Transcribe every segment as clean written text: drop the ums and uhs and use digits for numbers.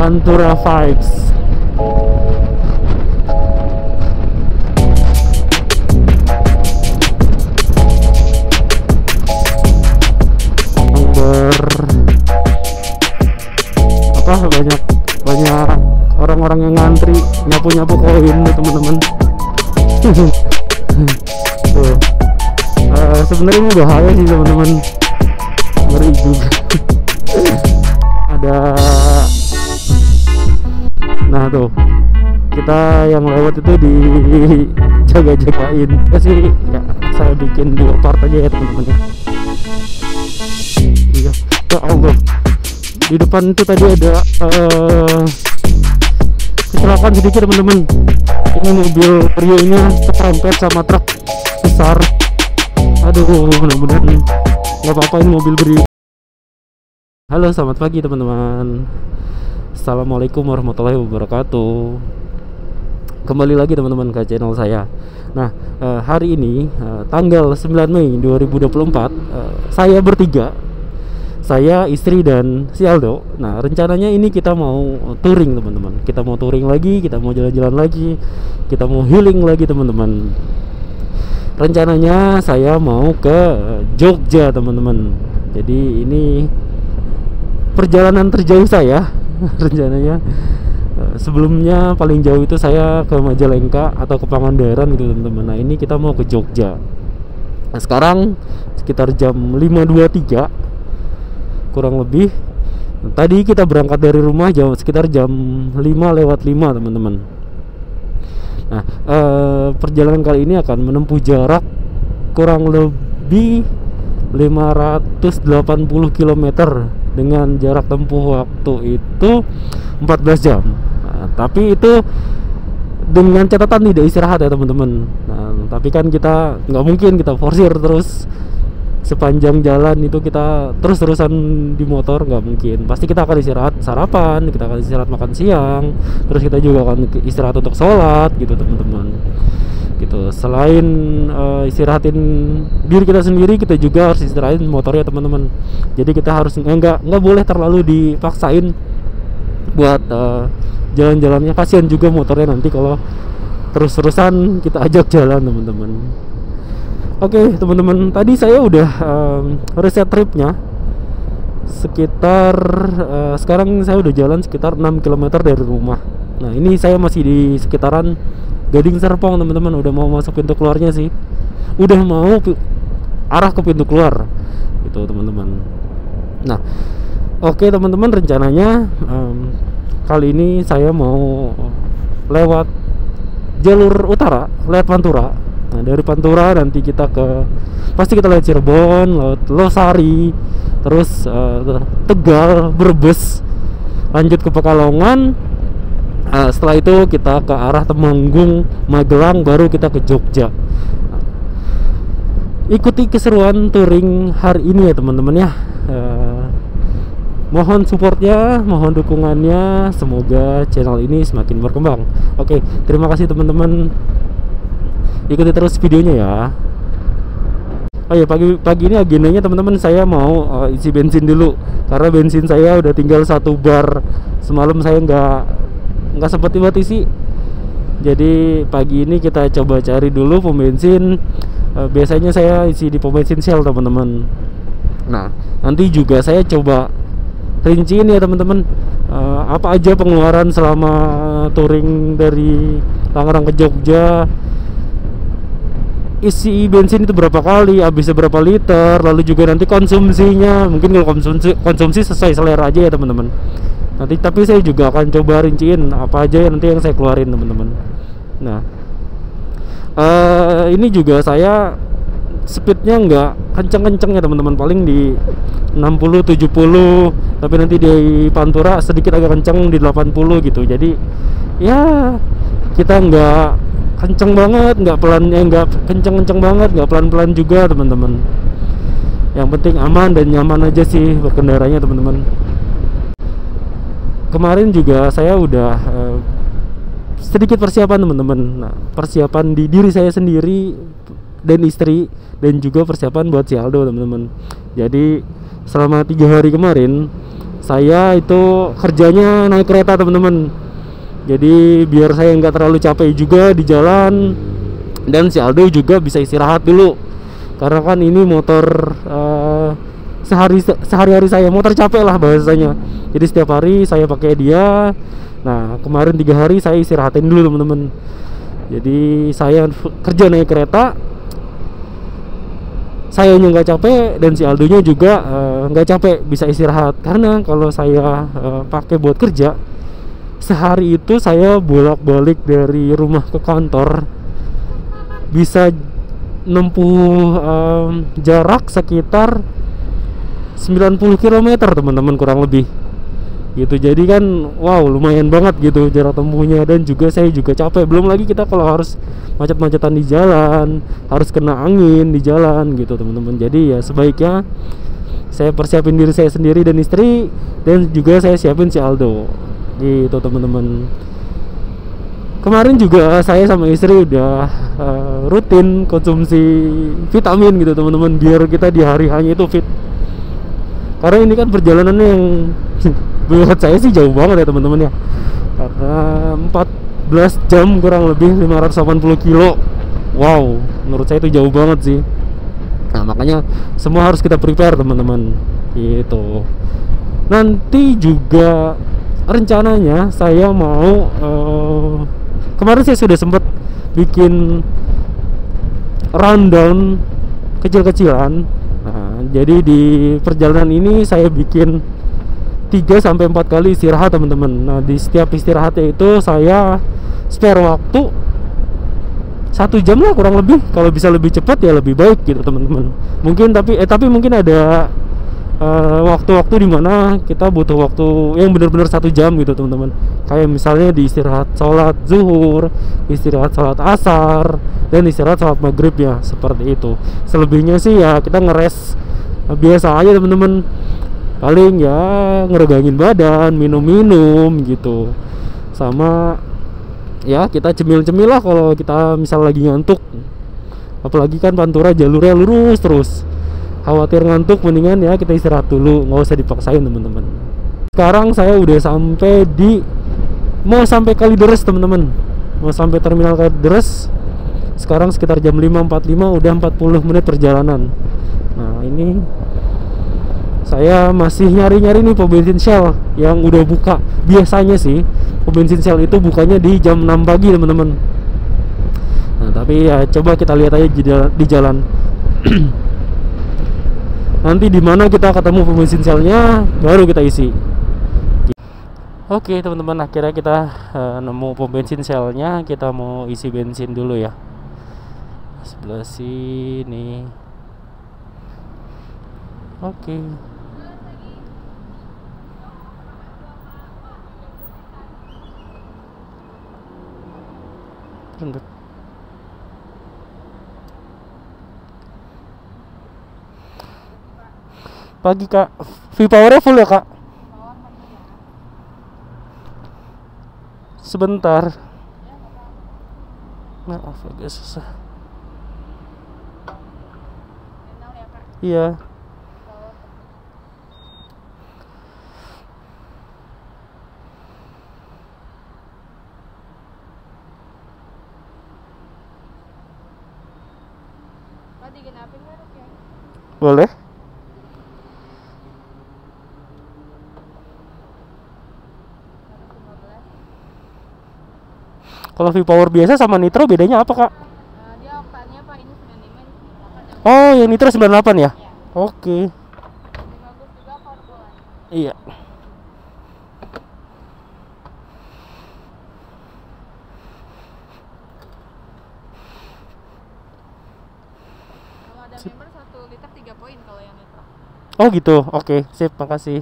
Pantura vibes. banyak orang-orang yang ngantri nyapu koin nih teman-teman. Tuh. Sebenarnya ini bahaya sih teman-teman, ngeri juga. Ada, nah tuh kita yang lewat itu dijaga-jagain. Ya sih ya, saya bikin dua part aja ya teman-teman ya. Iya, ya Allah, di depan itu tadi ada kecelakaan sedikit teman-teman. Ini mobil Rio-nya keserempet sama truk besar. Aduh, mudah-mudahan nggak apa-apa, ini mobil Rio. Halo, selamat pagi teman-teman. Assalamualaikum warahmatullahi wabarakatuh. Kembali lagi teman-teman ke channel saya. Nah, hari ini tanggal 9 Mei 2024, saya bertiga, saya, istri, dan si Aldo. Nah, rencananya ini kita mau touring teman-teman. Kita mau touring lagi, kita mau jalan-jalan lagi, kita mau healing lagi teman-teman. Rencananya saya mau ke Jogja teman-teman. Jadi ini perjalanan terjauh saya. Rencananya sebelumnya paling jauh itu saya ke Majalengka atau ke Pangandaran gitu teman-teman. Nah, ini kita mau ke Jogja. Nah, sekarang sekitar jam 5.23 kurang lebih. Tadi kita berangkat dari rumah sekitar jam 5:05 teman-teman. Nah, perjalanan kali ini akan menempuh jarak kurang lebih 580 km dengan jarak tempuh waktu itu 14 jam. Nah, tapi itu dengan catatan tidak istirahat ya teman-teman. Nah, tapi kan kita nggak mungkin kita forsir terus sepanjang jalan itu, kita terus-terusan di motor, nggak mungkin. Pasti kita akan istirahat sarapan, kita akan istirahat makan siang, terus kita juga akan istirahat untuk sholat gitu teman-teman. Gitu. Selain istirahatin diri kita sendiri, kita juga harus istirahatin motornya teman-teman. Jadi kita harus nggak boleh terlalu dipaksain buat jalan-jalannya. Kasihan juga motornya nanti kalau terus-terusan kita ajak jalan teman-teman. Oke teman-teman, tadi saya udah reset tripnya sekitar sekarang saya udah jalan sekitar 6 km dari rumah. Nah, ini saya masih di sekitaran Gading Serpong teman-teman. Udah mau masuk pintu keluarnya sih, udah mau arah ke pintu keluar gitu teman-teman. Nah, oke teman-teman, rencananya kali ini saya mau lewat jalur utara, lewat Pantura. Nah, dari Pantura nanti kita pasti kita lewat Cirebon, lewat Losari, terus Tegal, Brebes, lanjut ke Pekalongan. Setelah itu kita ke arah Temanggung, Magelang, baru kita ke Jogja. Ikuti keseruan touring hari ini ya teman-teman ya. Mohon supportnya, mohon dukungannya, semoga channel ini semakin berkembang. Oke, terima kasih teman-teman. Ikuti terus videonya ya. Oh ya, pagi ini agendanya teman-teman, saya mau isi bensin dulu karena bensin saya udah tinggal 1 bar. Semalam saya nggak sempat buat isi. Jadi pagi ini kita coba cari dulu pom bensin. Biasanya saya isi di pom bensin Shell teman-teman. Nah, nanti juga saya coba rinciin ya teman-teman, apa aja pengeluaran selama touring dari Tangerang ke Jogja. Isi bensin itu berapa kali, habisnya berapa liter, lalu juga nanti konsumsinya. Mungkin kalau konsumsi sesuai selera aja ya teman-teman. Nanti tapi saya juga akan coba rinciin apa aja nanti yang saya keluarin teman-teman. Nah, ini juga saya speednya nggak kenceng-kenceng ya teman-teman, paling di 60-70, tapi nanti di Pantura sedikit agak kenceng di 80 gitu. Jadi ya kita nggak kenceng banget, nggak kenceng-kenceng banget, nggak pelan-pelan juga teman-teman. Yang penting aman dan nyaman aja sih berkendaranya teman-teman. Kemarin juga saya udah sedikit persiapan teman-teman. Nah, persiapan di diri saya sendiri dan istri, dan juga persiapan buat si Aldo teman-teman. Jadi selama 3 hari kemarin saya itu kerjanya naik kereta teman-teman. Jadi biar saya nggak terlalu capek juga di jalan, dan si Aldo juga bisa istirahat dulu. Karena kan ini motor sehari-hari saya motor capek lah bahasanya. Jadi setiap hari saya pakai dia. Nah kemarin 3 hari saya istirahatin dulu teman-teman. Jadi saya kerja naik kereta, saya nggak capek, dan si Aldonya juga nggak capek, bisa istirahat. Karena kalau saya pakai buat kerja, sehari itu saya bolak-balik dari rumah ke kantor bisa nempuh jarak sekitar 90 km teman-teman, kurang lebih gitu. Jadi kan wow, lumayan banget gitu jarak tempuhnya, dan juga saya juga capek. Belum lagi kita kalau harus macet-macetan di jalan, harus kena angin di jalan gitu teman-teman. Jadi ya sebaiknya saya persiapin diri saya sendiri dan istri, dan juga saya siapin si Aldo gitu teman-teman. Kemarin juga saya sama istri udah rutin konsumsi vitamin gitu teman-teman, biar kita di hari hanya itu fit. Karena ini kan perjalanannya yang buat saya sih jauh banget ya teman-teman ya, karena 14 jam kurang lebih, 580 kilo. Wow, menurut saya itu jauh banget sih. Nah makanya semua harus kita prepare teman-teman gitu. Nanti juga rencananya saya mau kemarin saya sudah sempat bikin rundown kecil-kecilan. Nah, jadi di perjalanan ini saya bikin 3-4 kali istirahat teman-teman. Nah di setiap istirahatnya itu saya spare waktu 1 jam lah kurang lebih. Kalau bisa lebih cepat ya lebih baik gitu teman-teman. Mungkin tapi mungkin ada waktu-waktu dimana kita butuh waktu yang benar-benar 1 jam gitu teman-teman. Kayak misalnya di istirahat sholat zuhur, istirahat sholat asar, dan istirahat sholat maghrib ya, seperti itu. Selebihnya sih ya kita ngeres biasa aja teman-teman. Paling ya ngeregangin badan, minum-minum gitu. Sama ya kita cemil-cemil lah kalau kita misal lagi ngantuk. Apalagi kan Pantura jalurnya lurus terus. Khawatir ngantuk, mendingan ya kita istirahat dulu, nggak usah dipaksain teman-teman. Sekarang saya udah mau sampai Kalideres teman-teman, mau sampai terminal Kalideres. Sekarang sekitar jam 5.45, udah 40 menit perjalanan. Nah ini saya masih nyari-nyari nih pom bensin Shell yang udah buka. Biasanya sih pom bensin Shell itu bukanya di jam 6 pagi teman-teman. Nah tapi ya coba kita lihat aja di jalan. Nanti di mana kita ketemu pom bensin Shell-nya baru kita isi. Oke teman-teman, akhirnya kita nemu pom bensin Shell-nya. Kita mau isi bensin dulu ya. Sebelah sini. Oke. Pagi kak, V-Power-nya full ya kak? Sebentar. Maaf agak susah. Iya. Boleh. Kalau V-Power biasa sama Nitro bedanya apa kak? Dia oktannya Pak, ini 95, Oh yang Nitro 98 ya? Oke. bagus juga karbon. Iya. Kalau ada member 1 liter 3 poin kalau yang Nitro. Oh gitu, oke, sip, makasih.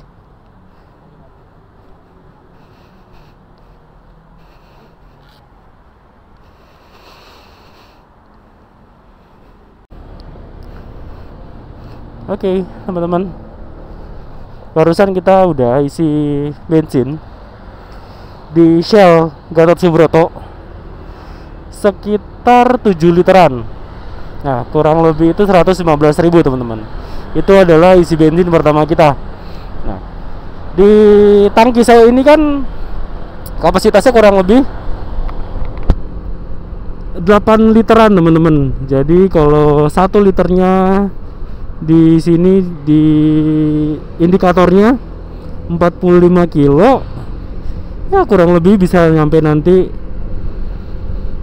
Oke, teman-teman, barusan kita udah isi bensin di Shell Gatot Subroto sekitar 7 literan. Nah, kurang lebih itu 115.000 teman-teman. Itu adalah isi bensin pertama kita. Nah, Di tangki saya ini kan kapasitasnya kurang lebih 8 literan teman-teman. Jadi kalau 1 liternya di sini di indikatornya 45 kilo, ya kurang lebih bisa nyampe nanti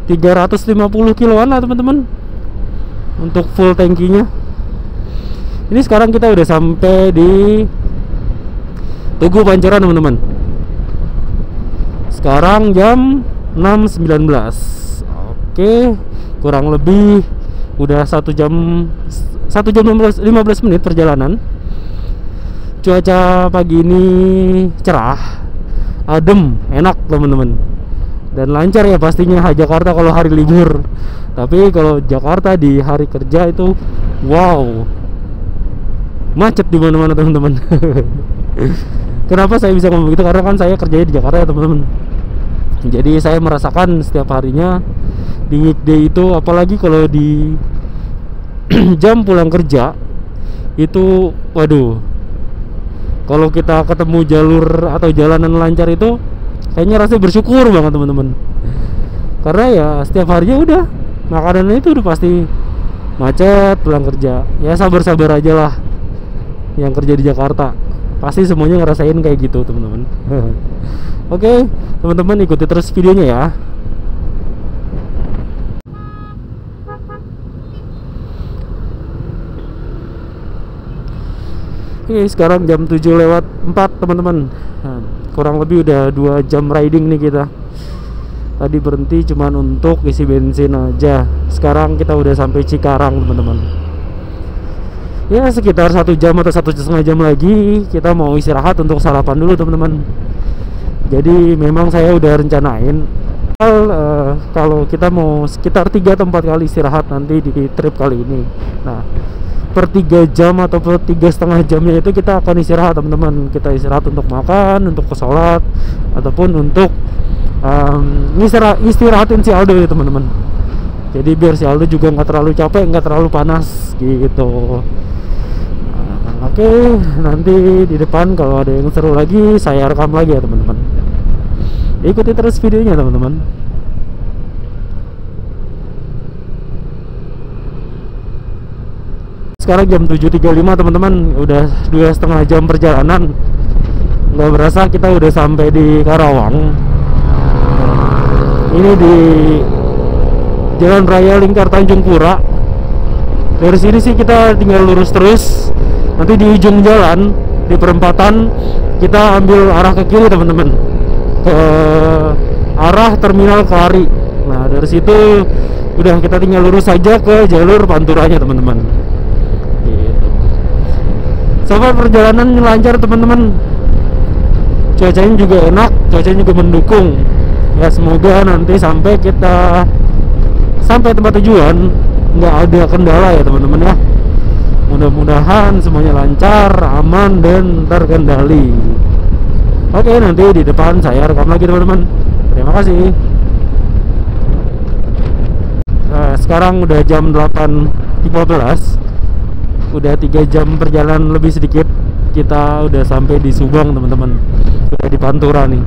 350 kiloan lah teman-teman untuk full tankinya. Ini sekarang kita udah sampai di Tugu Pancoran teman-teman. Sekarang jam 6.19. Oke, kurang lebih udah 1 jam 15 menit perjalanan. Cuaca pagi ini cerah, adem, enak teman-teman, dan lancar ya pastinya. Jakarta kalau hari libur, tapi kalau Jakarta di hari kerja itu wow, macet di mana-mana teman-teman. Kenapa saya bisa ngomong gitu? Karena kan saya kerjanya di Jakarta ya teman-teman. Jadi saya merasakan setiap harinya di weekday itu, apalagi kalau di jam pulang kerja itu, waduh, kalau kita ketemu jalur atau jalanan lancar itu kayaknya rasanya bersyukur banget teman-teman. Karena ya setiap harinya udah makanannya itu udah pasti macet pulang kerja. Ya sabar-sabar aja lah yang kerja di Jakarta, pasti semuanya ngerasain kayak gitu teman-teman. Oke teman-teman, ikuti terus videonya ya. Oke, sekarang jam 7:04 teman-teman. Nah, kurang lebih udah 2 jam riding nih kita. Tadi berhenti cuman untuk isi bensin aja. Sekarang kita udah sampai Cikarang teman-teman. Ya sekitar 1 jam atau 1,5 jam lagi kita mau istirahat untuk sarapan dulu teman-teman. Jadi memang saya udah rencanain kalau kita mau sekitar 3 atau 4 kali istirahat nanti di trip kali ini. Nah, per 3 jam atau per 3,5 jamnya itu kita akan istirahat teman-teman. Kita istirahat untuk makan, untuk ke sholat, ataupun untuk istirahatin si Aldo ya teman-teman. Jadi biar si Aldo juga nggak terlalu capek, nggak terlalu panas gitu. Oke, nanti di depan kalau ada yang seru lagi saya rekam lagi ya teman-teman. Ikuti terus videonya teman-teman. Sekarang jam 7.35 teman-teman, udah 2,5 jam perjalanan. Nggak berasa kita udah sampai di Karawang. Ini di Jalan Raya Lingkar Tanjung Pura. Dari sini sih kita tinggal lurus terus. Nanti di ujung jalan di perempatan kita ambil arah ke kiri teman-teman, ke arah Terminal Kelari. Nah dari situ udah kita tinggal lurus saja ke jalur Panturanya teman-teman. Gitu. Sampai perjalanan lancar teman-teman. Cuacanya juga enak, cuacanya juga mendukung. Ya semoga nanti sampai tempat tujuan nggak ada kendala ya teman-teman ya. Mudah-mudahan semuanya lancar, aman, dan terkendali. Oke, nanti di depan saya rekam lagi teman-teman. Terima kasih. Sekarang udah jam 8.15. Udah 3 jam perjalanan lebih sedikit. Kita udah sampai di Subang teman-teman. Udah di Pantura nih.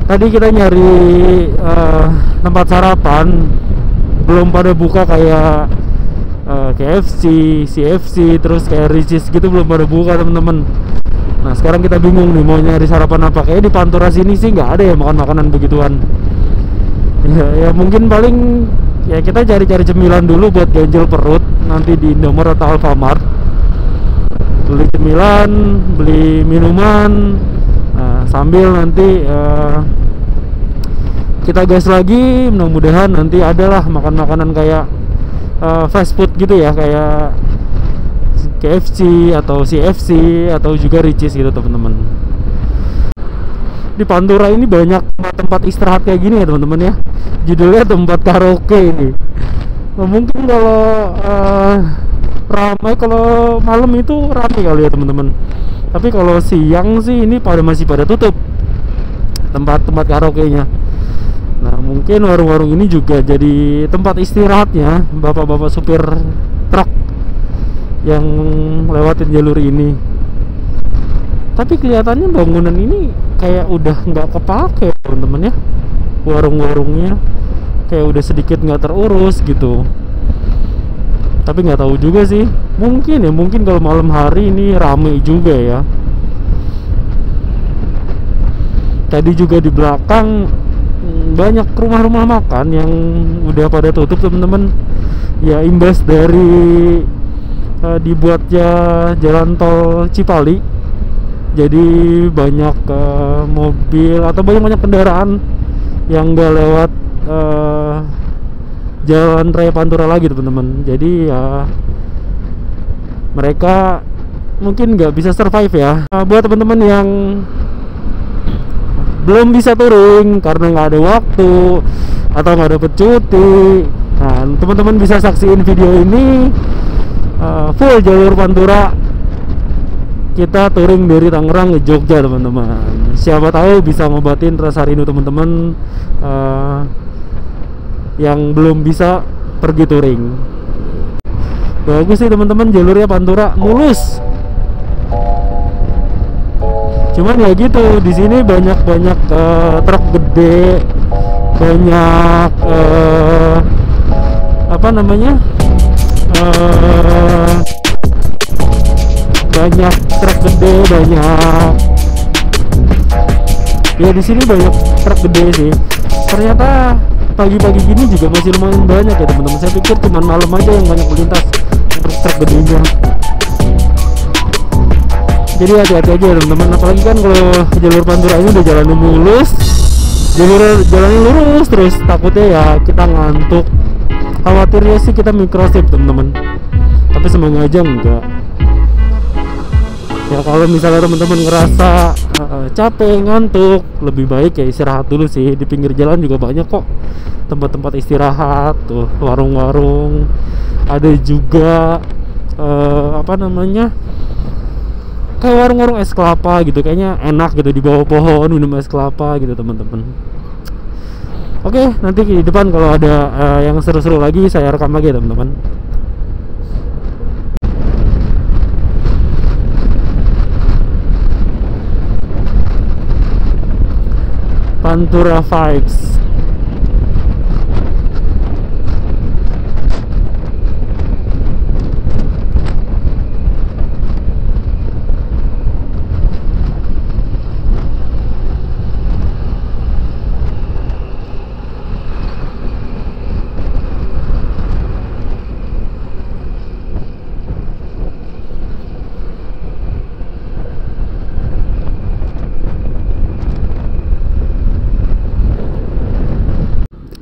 Tadi kita nyari tempat sarapan, belum pada buka, kayak KFC, CFC, terus kayak Ricis gitu belum pada buka teman-teman. Nah sekarang kita bingung nih mau nyari sarapan apa. Kayak di Pantura sini sih nggak ada ya makan makanan begituan. Ya mungkin paling ya kita cari-cari cemilan dulu buat ganjel perut nanti di Indomaret atau Alfamart. Beli cemilan, beli minuman. Nah, sambil nanti kita gas lagi. Mudah-mudahan nanti adalah makan makanan kayak fast food gitu ya, kayak KFC atau CFC atau juga Ricis gitu teman-teman. Di Pantura ini banyak tempat istirahat kayak gini ya teman-teman ya. Judulnya tempat karaoke ini. Nah, mungkin kalau ramai, kalau malam itu ramai kali ya teman-teman. Tapi kalau siang sih ini masih pada tutup tempat-tempat karaoke-nya. Nah mungkin warung-warung ini juga jadi tempat istirahatnya bapak-bapak supir truk yang lewatin jalur ini. Tapi kelihatannya bangunan ini kayak udah nggak kepake teman-teman ya, warung-warungnya kayak udah sedikit nggak terurus gitu. Tapi nggak tahu juga sih, mungkin kalau malam hari ini rame juga ya. Tadi juga di belakang banyak rumah-rumah makan yang udah pada tutup teman-teman. Ya imbas dari dibuatnya jalan tol Cipali, jadi banyak mobil atau banyak kendaraan yang nggak lewat jalan raya Pantura lagi teman-teman. Jadi ya mereka mungkin nggak bisa survive ya. Buat teman-teman yang belum bisa touring karena nggak ada waktu atau nggak dapet cuti, nah teman-teman bisa saksiin video ini full jalur Pantura. Kita touring dari Tangerang ke Jogja teman-teman. Siapa tahu bisa ngobatin rasa rindu teman-teman yang belum bisa pergi touring. Bagus sih teman-teman, jalurnya Pantura mulus. Cuman ya gitu, di sini banyak truk gede, banyak apa namanya, banyak truk gede, banyak ya di sini banyak truk gede sih. Ternyata pagi-pagi gini juga masih lumayan banyak ya teman-teman. Saya pikir cuma malam aja yang banyak melintas truk gedenya. Jadi hati-hati aja teman-teman, apalagi kan kalau jalur Pantura ini udah jalannya mulus, jalannya lurus terus, takutnya ya kita ngantuk. Khawatirnya sih kita microsleep teman-teman, tapi semoga aja enggak. Ya kalau misalnya teman-teman ngerasa capek, ngantuk, lebih baik ya istirahat dulu sih. Di pinggir jalan juga banyak kok tempat-tempat istirahat tuh, warung-warung. Ada juga apa namanya, kayak warung-warung es kelapa gitu, kayaknya enak gitu di bawah pohon minum es kelapa gitu teman-teman. Oke, nanti di depan kalau ada yang seru-seru lagi saya rekam lagi ya teman-teman. Pantura vibes.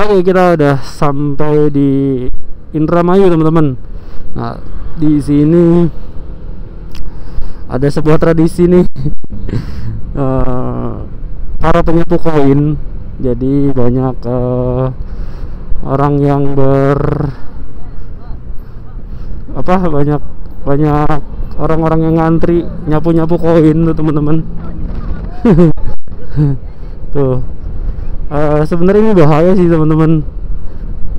Oke, kita udah sampai di Indramayu teman-teman. Nah, di sini ada sebuah tradisi nih, para penyapu koin. Jadi banyak orang yang banyak orang-orang yang ngantri nyapu koin tuh teman-teman. Tuh. Sebenarnya ini bahaya sih teman-teman,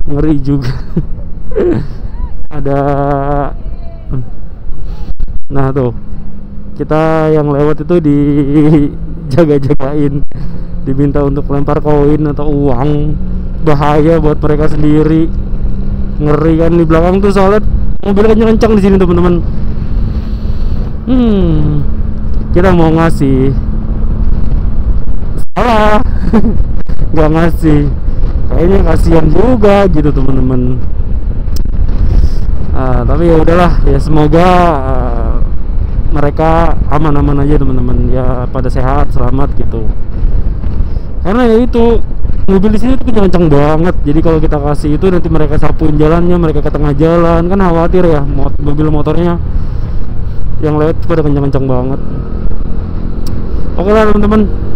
ngeri juga. Ada, nah tuh kita yang lewat itu dijaga-jagain, diminta untuk lempar koin atau uang. Bahaya buat mereka sendiri, ngeri kan. Di belakang tuh soalnya mobil kencang di sini teman-teman. Kita mau ngasih, salah. Nggak ngasih, kayaknya kasihan juga gitu teman-teman. Tapi ya udahlah ya, semoga mereka aman-aman aja teman-teman ya, pada sehat selamat gitu. Karena ya itu mobil di sini tuh kencang banget, jadi kalau kita kasih itu nanti mereka sapuin jalannya, mereka ke tengah jalan kan khawatir ya, mobil motornya yang lewat pada kencang-kencang banget. Oke lah teman-teman.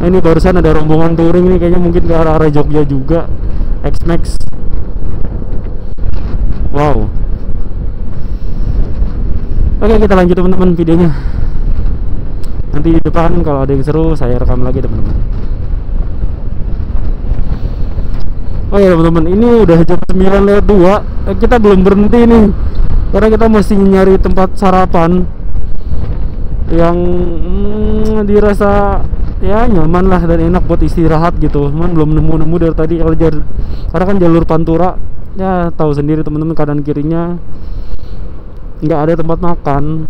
Nah, ini barusan ada rombongan touring nih, kayaknya mungkin ke arah Jogja juga, X-Max. Wow. Oke, kita lanjut teman-teman videonya. Nanti di depan kalau ada yang seru saya rekam lagi teman-teman. Oh ya teman-teman, ini udah jam 9:02. Kita belum berhenti nih, karena kita masih nyari tempat sarapan. yang dirasa ya nyaman lah dan enak buat istirahat gitu. Cuman belum nemu dari tadi kalau karena kan jalur Pantura ya tahu sendiri teman-teman, kanan kirinya nggak ada tempat makan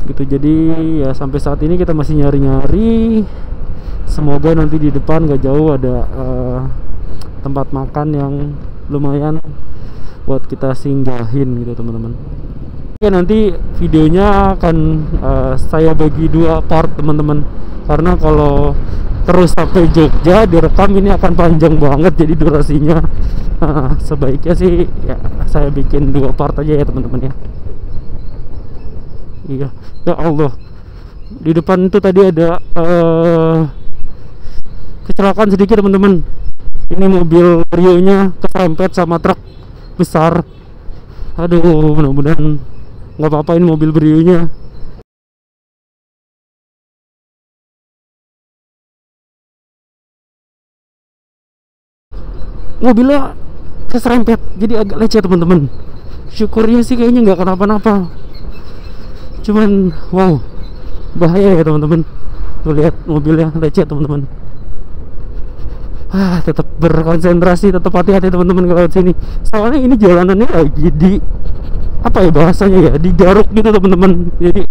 gitu. Jadi ya sampai saat ini kita masih nyari-nyari, semoga nanti di depan gak jauh ada tempat makan yang lumayan buat kita singgahin gitu teman-teman. Oke, nanti videonya akan saya bagi 2 part teman-teman, karena kalau terus sampai Jogja direkam ini akan panjang banget jadi durasinya. Sebaiknya sih ya saya bikin 2 part aja ya teman-teman ya. Iya, ya Allah, di depan itu tadi ada kecelakaan sedikit teman-teman. Ini mobil Brio-nya keserempet sama truk besar. Aduh, mudah-mudahan nggak apa-apa ini mobil Brio-nya. Mobilnya keserempet jadi agak lecet teman-teman. Syukurnya sih kayaknya nggak kenapa-napa, cuman wow, bahaya ya teman-teman. Tuh lihat mobilnya lecet teman-teman. Tetap berkonsentrasi, tetap hati-hati teman-teman kalau sini. Soalnya ini jalanannya lagi di apa ya bahasanya ya, digaruk gitu teman-teman. Jadi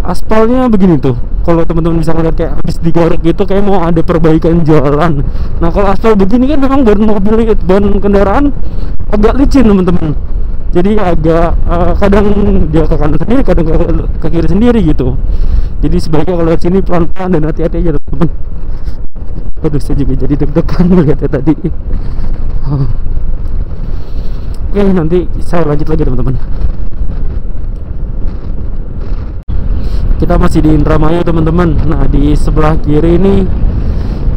aspalnya begini tuh. Kalau teman-teman bisa ngeliat kayak habis digaruk gitu, kayak mau ada perbaikan jalan. Nah kalau aspal begini kan memang ban mobil, ban kendaraan agak licin teman-teman. Jadi agak kadang dia ke kanan sendiri, kadang ke kiri sendiri gitu. Jadi sebaiknya kalau lihat sini pelan-pelan dan hati-hati aja teman-teman. Aduh, saya juga jadi deg-degan melihatnya tadi. Oke, nanti saya lanjut lagi teman-teman. Kita masih di Indramayu teman-teman. Nah di sebelah kiri ini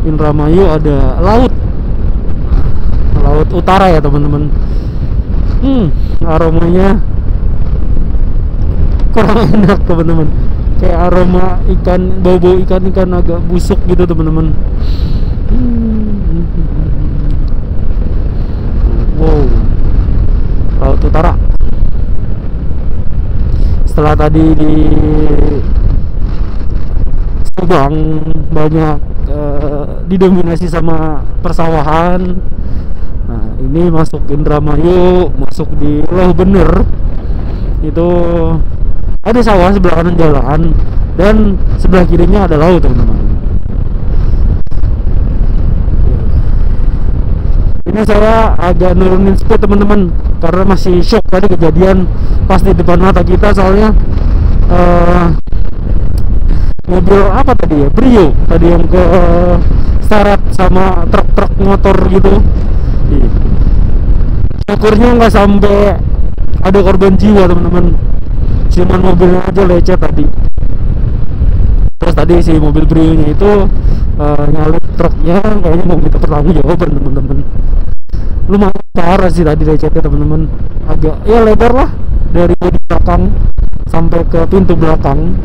Indramayu ada laut utara ya teman-teman. Aromanya kurang enak teman-teman, kayak aroma ikan, bau-bau ikan agak busuk gitu teman-teman. Wow, laut utara. Setelah tadi di Subang banyak didominasi sama persawahan, nah ini masuk Indramayu, masuk di Loh Bener, itu ada sawah sebelah kanan jalan dan sebelah kirinya ada laut teman-teman. Ini saya agak nurunin speed teman-teman karena masih shock tadi kejadian pas di depan mata kita. Soalnya mobil apa tadi ya, Brio tadi yang ke seret sama truk motor gitu. Syukurnya nggak sampai ada korban jiwa teman-teman, cuman mobilnya aja lecet tadi. Terus tadi si mobil Brio nya itu nyalip truknya, kayaknya mau minta pertanggungjawaban teman-teman. Lumayan parah sih tadi lecetnya teman-teman, agak ya lebar lah dari bodi belakang sampai ke pintu belakang.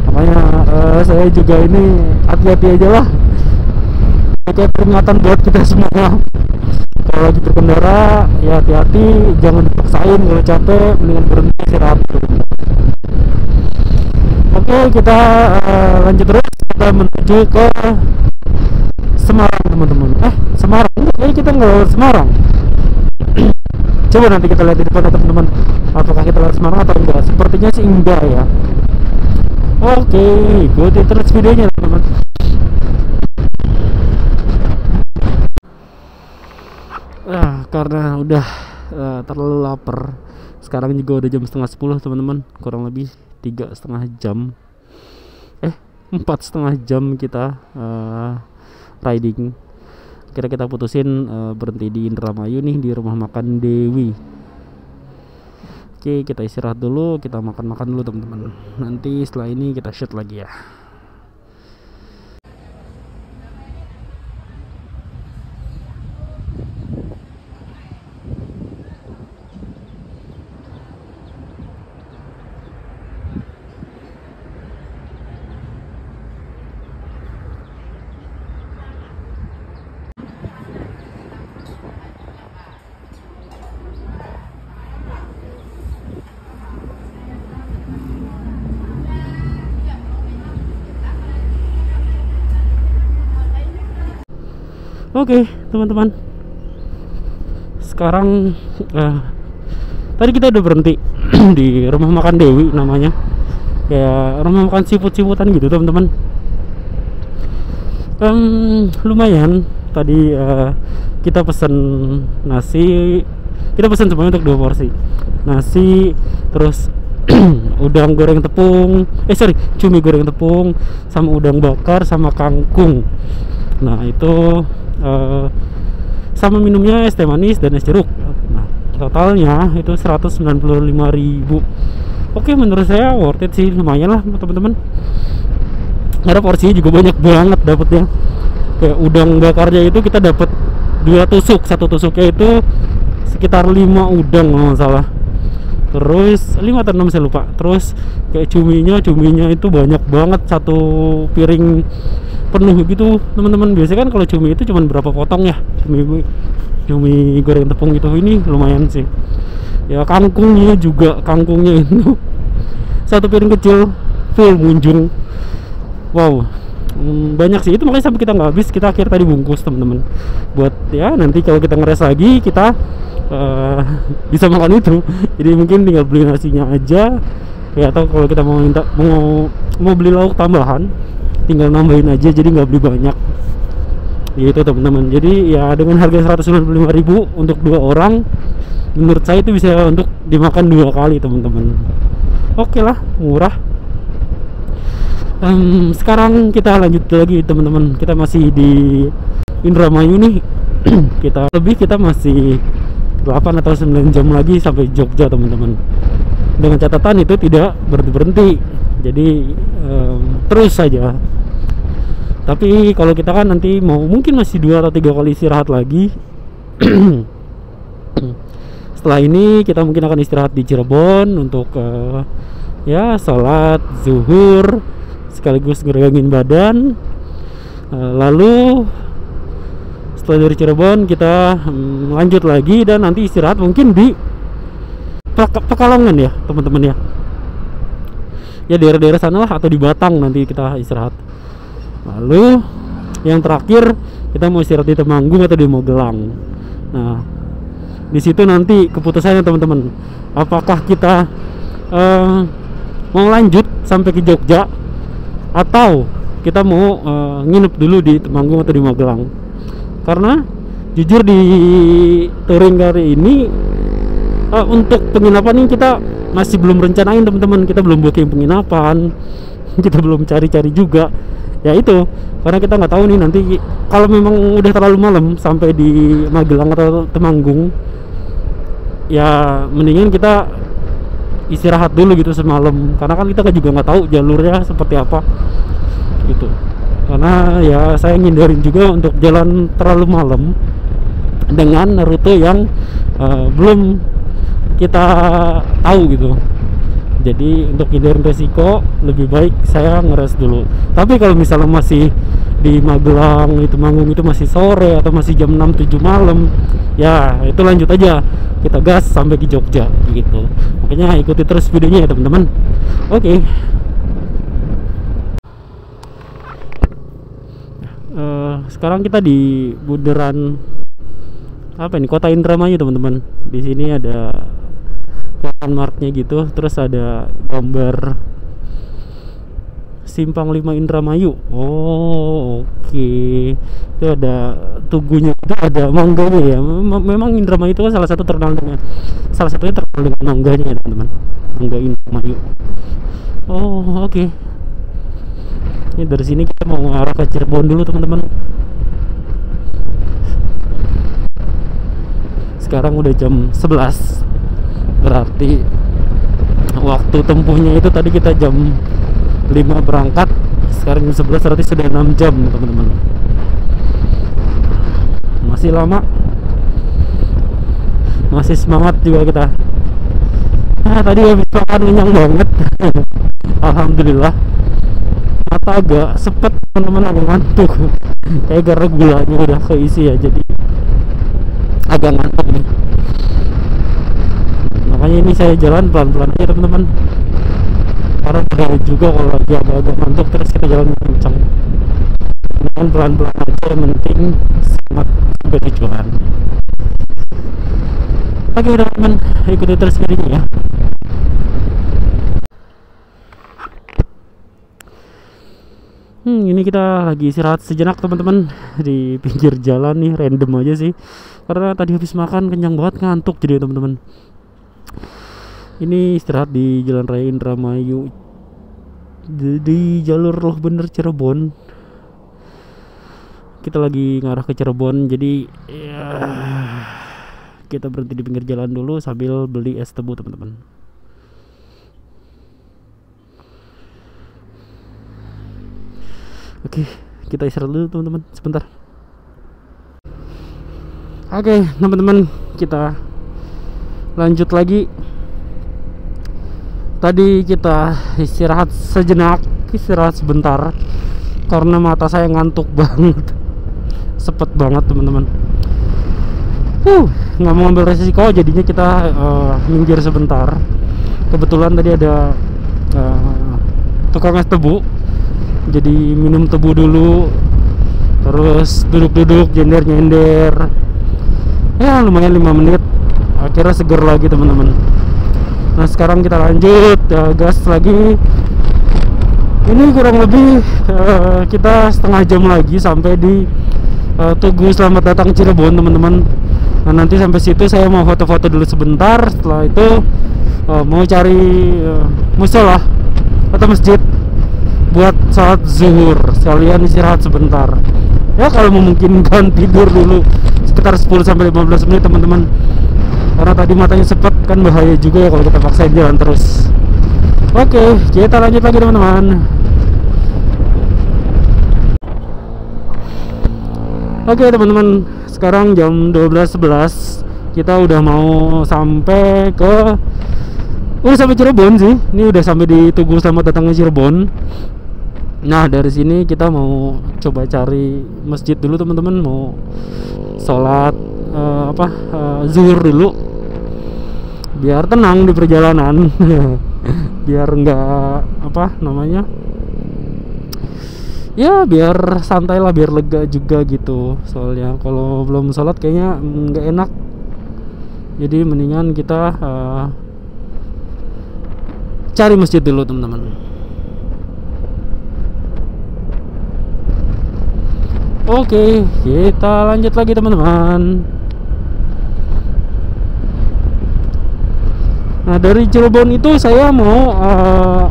Makanya saya juga ini hati-hati aja lah, kayak peringatan buat kita semua. Kalau lagi berkendara ya hati-hati, jangan dipaksain, kalau capek mendingan berhenti istirahat. Oke, kita lanjut terus, kita menuju ke Semarang teman-teman. Semarang? Kayaknya kita nggak lewat Semarang. Coba nanti kita lihat di depan teman-teman, apakah kita lewat Semarang atau enggak. Sepertinya sih enggak ya. Oke, ikuti terus videonya teman-teman. Karena udah terlalu lapar, sekarang juga udah jam 9:30 teman-teman, kurang lebih 3,5 jam 4,5 jam kita riding. Kira kita putusin berhenti di Indramayu nih, di rumah makan Dewi. Oke, kita istirahat dulu, kita makan-makan dulu teman-teman. Nanti setelah ini kita shoot lagi ya. Oke, teman-teman. Sekarang tadi kita udah berhenti di rumah makan Dewi namanya. Kayak rumah makan siput-siputan gitu, teman-teman. Lumayan. Tadi kita pesen nasi. Kita pesen semuanya untuk 2 porsi. Nasi, terus udang goreng tepung. Cumi goreng tepung sama udang bakar sama kangkung. Nah, itu sama minumnya es teh manis dan es jeruk. Nah, totalnya itu 195.000. Oke, menurut saya worth it sih, lumayan lah teman-teman. Karena porsinya juga banyak banget dapetnya. Kayak udang bakarnya itu kita dapat 2 tusuk, satu tusuknya itu sekitar 5 udang kalau nggak salah. Terus 5 atau 6 saya lupa. Terus kayak cuminya itu banyak banget, satu piring penuh gitu teman-teman. Biasanya kan kalau cumi itu cuma berapa potong ya, cumi goreng tepung gitu. Ini lumayan sih ya. Kangkungnya itu satu piring kecil full munjung. Wow, banyak sih itu, makanya sampai kita nggak habis, kita akhir tadi bungkus teman-teman, buat ya nanti kalau kita ngeres lagi kita bisa makan itu. Jadi mungkin tinggal beli nasinya aja ya, atau kalau kita mau beli lauk tambahan tinggal nambahin aja, jadi nggak beli banyak gitu teman-teman. Jadi ya dengan harga 195.000 untuk 2 orang, menurut saya itu bisa untuk dimakan 2 kali teman-teman. Oke lah, murah. Sekarang kita lanjut lagi teman-teman. Kita masih di Indramayu nih. kita masih 8 atau 9 jam lagi sampai Jogja teman-teman. Dengan catatan itu tidak berhenti. Jadi terus saja. Tapi kalau kita kan nanti mungkin masih 2 atau 3 kali istirahat lagi. Setelah ini kita mungkin akan istirahat di Cirebon untuk ya sholat zuhur sekaligus ngeregangin badan. Lalu setelah dari Cirebon kita lanjut lagi dan nanti istirahat mungkin di Pekalongan ya teman-teman ya. Ya daerah-daerah sana lah, atau di Batang nanti kita istirahat. Lalu yang terakhir kita mau istirahat di Temanggung atau di Magelang. Nah, di situ nanti keputusannya teman-teman, apakah kita mau lanjut sampai ke Jogja atau kita mau nginep dulu di Temanggung atau di Magelang. Karena jujur di touring kali ini untuk penginapan ini kita masih belum rencanain teman-teman. Kita belum booking penginapan, kita belum cari-cari juga ya itu, karena kita nggak tahu nih nanti kalau memang udah terlalu malam sampai di Magelang atau Temanggung, ya mendingan kita istirahat dulu gitu semalam, karena kan kita juga nggak tahu jalurnya seperti apa gitu. Karena ya saya ngindarin juga untuk jalan terlalu malam dengan rute yang belum kita tahu gitu. Jadi untuk hindarin resiko lebih baik saya ngeres dulu. Tapi kalau misalnya masih di Magelang, di Temanggung itu masih sore atau masih jam 6-7 malam, ya itu lanjut aja, kita gas sampai di Jogja gitu. Makanya ikuti terus videonya ya teman-teman. Oke. Sekarang kita di bundaran apa ini, Kota Indramayu teman-teman. Di sini ada landmarknya gitu, terus ada gambar Simpang 5 Indramayu. Oh, oke. Itu ada tugunya, itu ada mangganya ya. Memang Indramayu itu kan salah satunya terkenal dengan mangganya ya teman-teman. Mangga Indramayu. Oh, oke. Ini dari sini kita mau arah ke Cirebon dulu teman-teman. Sekarang udah jam 11. Berarti waktu tempuhnya itu tadi kita jam 5 berangkat, sekarang jam 11, berarti sudah 6 jam teman-teman. Masih lama, masih semangat juga kita. Nah, tadi habis makan kenyang banget. Alhamdulillah. Mata agak sepet teman-teman, agak ngantuk. Kayak karena gulanya udah keisi ya, jadi agak ngantuk nih. Makanya ini saya jalan pelan-pelan aja teman-teman, karena bahaya juga kalau lagi agak-agak ngantuk terus kita jalan kencang. jangan pelan-pelan aja, yang penting semangat sampai tujuan. Oke teman-teman, ikuti terus videonya ya. Ini kita lagi istirahat sejenak teman-teman di pinggir jalan nih, random aja sih. Karena tadi habis makan kenyang banget, ngantuk jadi teman-teman. Ini istirahat di Jalan Raya Indramayu, di jalur Loh Bener Cirebon. Kita lagi ngarah ke Cirebon, jadi ya, kita berhenti di pinggir jalan dulu sambil beli es tebu teman-teman. Oke, kita istirahat dulu teman-teman sebentar. Oke teman-teman, kita lanjut lagi. Tadi kita istirahat sejenak, istirahat sebentar karena mata saya ngantuk banget, sepet banget teman-teman. Nggak mau ambil resiko, jadinya kita minggir sebentar. Kebetulan tadi ada tukang es tebu, jadi minum tebu dulu, terus duduk-duduk, nyender-nyender, ya lumayan 5 menit, akhirnya seger lagi teman-teman. Nah sekarang kita lanjut, gas lagi. Ini kurang lebih kita setengah jam lagi sampai di Tugu Selamat Datang Cirebon teman-teman. Nah nanti sampai situ saya mau foto-foto dulu sebentar. Setelah itu mau cari musola atau masjid buat sholat zuhur, sekalian istirahat sebentar. Ya kalau memungkinkan tidur dulu sekitar 10-15 menit teman-teman. Karena tadi matanya sepet, kan bahaya juga ya kalau kita paksain jalan terus. Oke, kita lanjut lagi teman-teman. Oke teman-teman, sekarang jam 12.11. Kita udah mau sampai Cirebon sih. Ini udah sampai di Tugu Selamat Datang Cirebon. Nah dari sini kita mau coba cari masjid dulu teman-teman, mau sholat zuhur dulu biar tenang di perjalanan. Biar enggak ya biar santai lah, biar lega juga gitu. Soalnya kalau belum sholat kayaknya nggak enak, jadi mendingan kita cari masjid dulu teman-teman. Oke, kita lanjut lagi teman-teman. Nah dari Cirebon itu saya mau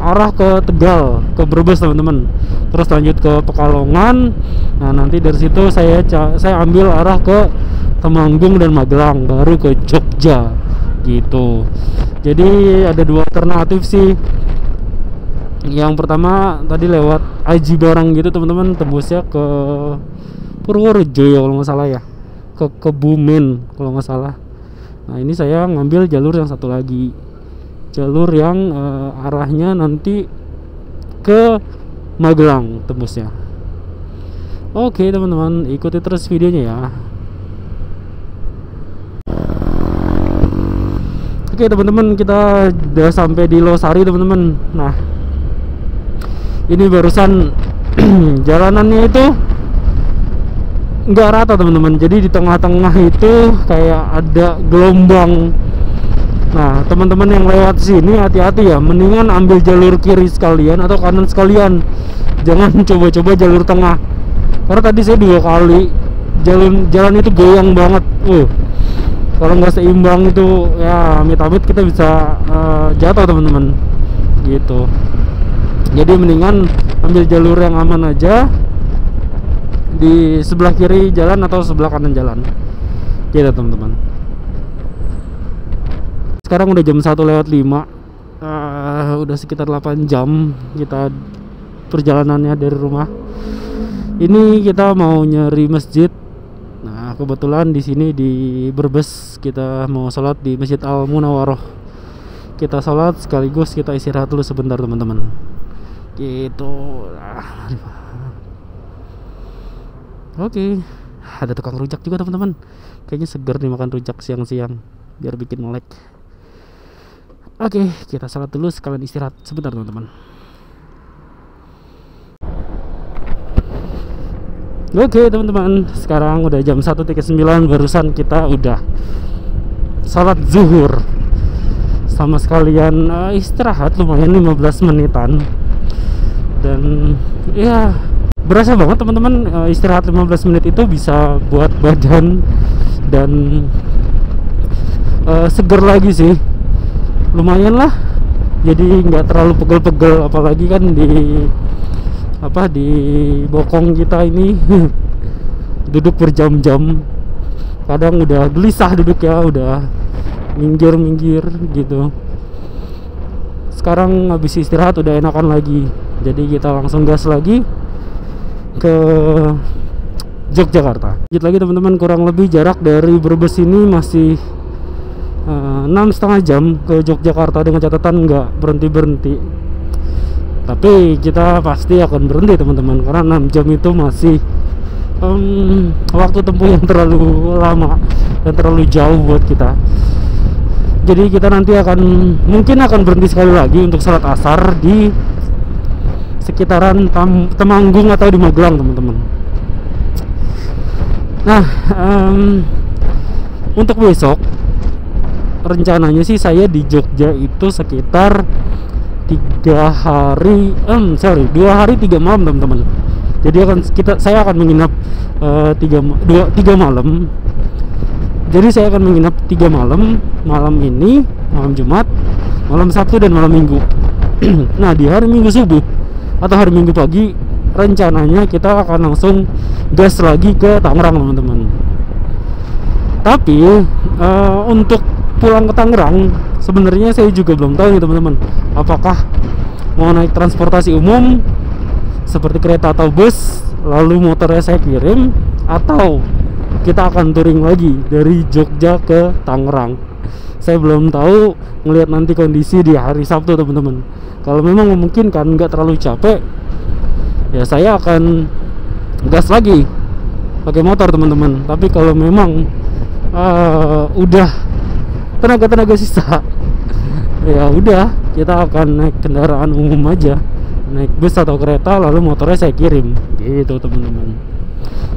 arah ke Tegal, ke Brebes teman-teman. Terus lanjut ke Pekalongan. Nah nanti dari situ saya ambil arah ke Temanggung dan Magelang, baru ke Jogja gitu. Jadi ada 2 alternatif sih. Yang pertama tadi lewat Aji Barang gitu teman-teman, tembusnya ke Purworejo ya kalau nggak salah ya, ke Kebumen kalau nggak salah. Nah ini saya ngambil jalur yang satu lagi, jalur yang arahnya nanti ke Magelang tembusnya. Oke teman-teman, ikuti terus videonya ya. Oke teman-teman, kita udah sampai di Losari teman-teman. Nah ini barusan jalanannya itu nggak rata teman-teman, jadi di tengah-tengah itu kayak ada gelombang. Nah teman-teman yang lewat sini hati-hati ya, mendingan ambil jalur kiri sekalian atau kanan sekalian, jangan coba-coba jalur tengah. Karena tadi saya 2 kali jalan itu goyang banget. Kalau nggak seimbang itu ya amit-amit kita bisa jatuh teman-teman gitu. Jadi mendingan ambil jalur yang aman aja, di sebelah kiri jalan atau sebelah kanan jalan gitu teman-teman. Sekarang udah jam 1:05, udah sekitar 8 jam kita perjalanannya dari rumah. Ini kita mau nyari masjid. Nah kebetulan di sini di Brebes kita mau sholat di Masjid Al Munawwaroh. Kita sholat sekaligus kita istirahat dulu sebentar teman-teman gitu. Oke, ada tukang rujak juga teman-teman. Kayaknya seger nih makan rujak siang-siang biar bikin melek. Oke, kita salat dulu sekalian istirahat sebentar teman-teman. Oke teman-teman, sekarang udah jam 1.09, barusan kita udah salat zuhur sama sekalian istirahat lumayan 15 menitan. Dan ya berasa banget teman-teman, istirahat 15 menit itu bisa buat badan dan seger lagi sih, lumayan lah. Jadi nggak terlalu pegel-pegel, apalagi kan di bokong kita ini duduk berjam-jam, kadang udah gelisah duduk ya, udah minggir-minggir gitu. Sekarang habis istirahat udah enakan lagi, jadi kita langsung gas lagi ke Yogyakarta. Lanjut lagi teman-teman, kurang lebih jarak dari Brebes ini masih 6,5 jam ke Yogyakarta dengan catatan nggak berhenti-berhenti. Tapi kita pasti akan berhenti teman-teman, karena 6 jam itu masih waktu tempuh yang terlalu lama dan terlalu jauh buat kita. Jadi kita nanti mungkin akan berhenti sekali lagi untuk salat asar di sekitaran Temanggung atau di Magelang teman-teman. Nah, untuk besok rencananya sih saya di Jogja itu sekitar 2 hari 3 malam teman-teman. Jadi saya akan menginap 3 malam. Jadi saya akan menginap 3 malam. Malam ini, malam Jumat, malam Sabtu dan malam Minggu. Nah, di hari Minggu subuh atau hari Minggu pagi rencananya kita akan langsung gas lagi ke Tangerang teman-teman. Tapi untuk pulang ke Tangerang sebenarnya saya juga belum tahu nih teman-teman, apakah mau naik transportasi umum seperti kereta atau bus lalu motornya saya kirim, atau kita akan touring lagi dari Jogja ke Tangerang. Saya belum tahu, ngelihat nanti kondisi di hari Sabtu teman-teman. Kalau memang memungkinkan, nggak terlalu capek, ya saya akan gas lagi pakai motor teman-teman. Tapi kalau memang udah tenaga sisa, ya udah kita akan naik kendaraan umum aja, naik bus atau kereta, lalu motornya saya kirim gitu teman-teman.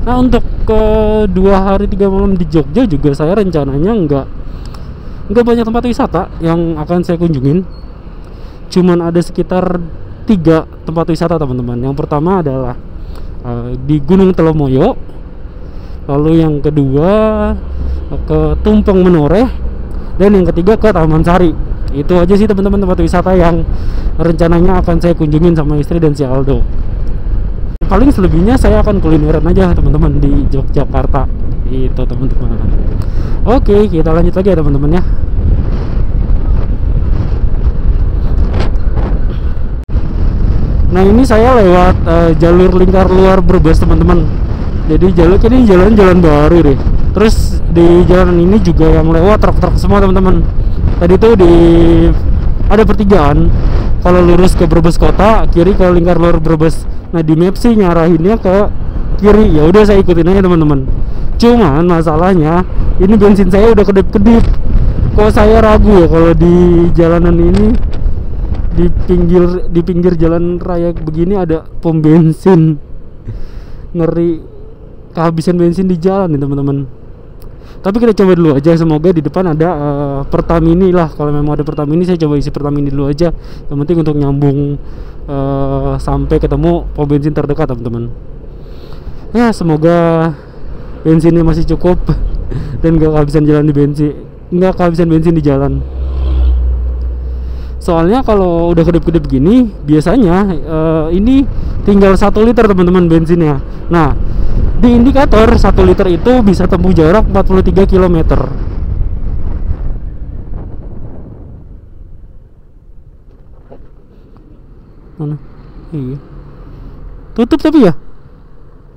Nah, untuk ke 2 hari 3 malam di Jogja juga saya rencananya nggak banyak tempat wisata yang akan saya kunjungin. Cuman ada sekitar 3 tempat wisata teman-teman. Yang pertama adalah di Gunung Telomoyo, lalu yang kedua ke Tumpeng Menoreh, dan yang ketiga ke Taman Sari. Itu aja sih teman-teman tempat wisata yang rencananya akan saya kunjungin sama istri dan si Aldo. Paling selebihnya saya akan kulineran aja teman-teman di Yogyakarta. Itu teman-teman. Oke, kita lanjut lagi ya teman-teman ya. Nah, ini saya lewat jalur lingkar luar Brebes teman-teman. Jadi ini jalan baru deh. Terus di jalan ini juga yang lewat truk-truk semua teman-teman. Tadi tuh ada pertigaan, kalau lurus ke Brebes kota, kiri ke lingkar luar Brebes. Nah, di map sih nyarahinnya ke kiri. Ya udah saya ikutin aja teman-teman. Cuman masalahnya ini bensin saya udah kedip-kedip. Kok saya ragu ya kalau di jalanan ini, di pinggir jalan raya begini ada pom bensin. Ngeri kehabisan bensin di jalan nih teman-teman. Tapi kita coba dulu aja, semoga di depan ada Pertamini lah. Kalau memang ada Pertamini, saya coba isi Pertamini dulu aja. Yang penting untuk nyambung sampai ketemu pom bensin terdekat teman-teman. Ya, semoga bensinnya masih cukup dan gak kehabisan bensin di jalan. Soalnya kalau udah kedip-kedip gini, biasanya ini tinggal 1 liter teman-teman bensinnya. Nah, di indikator 1 liter itu bisa tempuh jarak 43 km. Mana? Iya. Tutup tapi ya?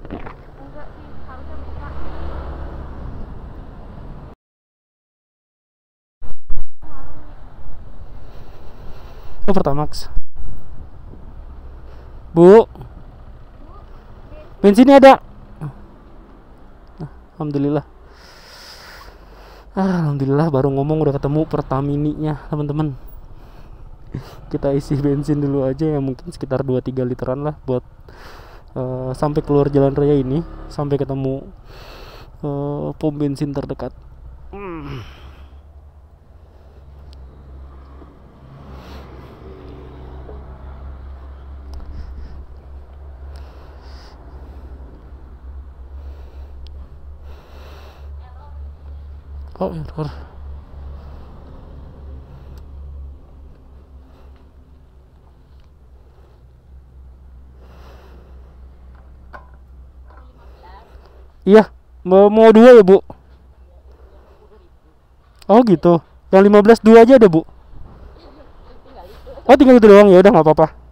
Enggak sih, harusnya buka. Oh, Pertamax. Bu, bensinnya ada. Alhamdulillah. Alhamdulillah, baru ngomong udah ketemu Pertamini-nya teman-teman. Kita isi bensin dulu aja ya, mungkin sekitar 2-3 literan lah buat sampai keluar jalan raya ini, sampai ketemu pom bensin terdekat. Oh, error. Iya, mau dua ya, Bu? Oh gitu. Yang 15 dua aja ada, Bu. Oh, tinggal itu doang. Ya udah nggak apa-apa.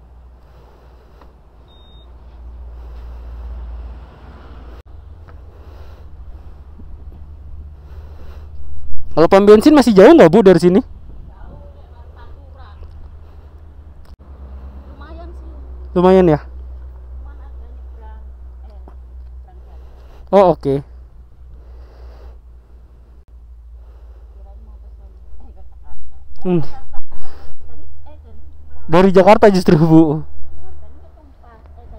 Kalau pom bensin masih jauh nggak, Bu, dari sini? Lumayan sih. Lumayan ya. Cuman ada nyebrang. Oh, oke. Kirain mau pesan. Ke Jakarta. Hmm. Dari Dari Jakarta justru, Bu. Tadi ke Tumpah. Tadi ke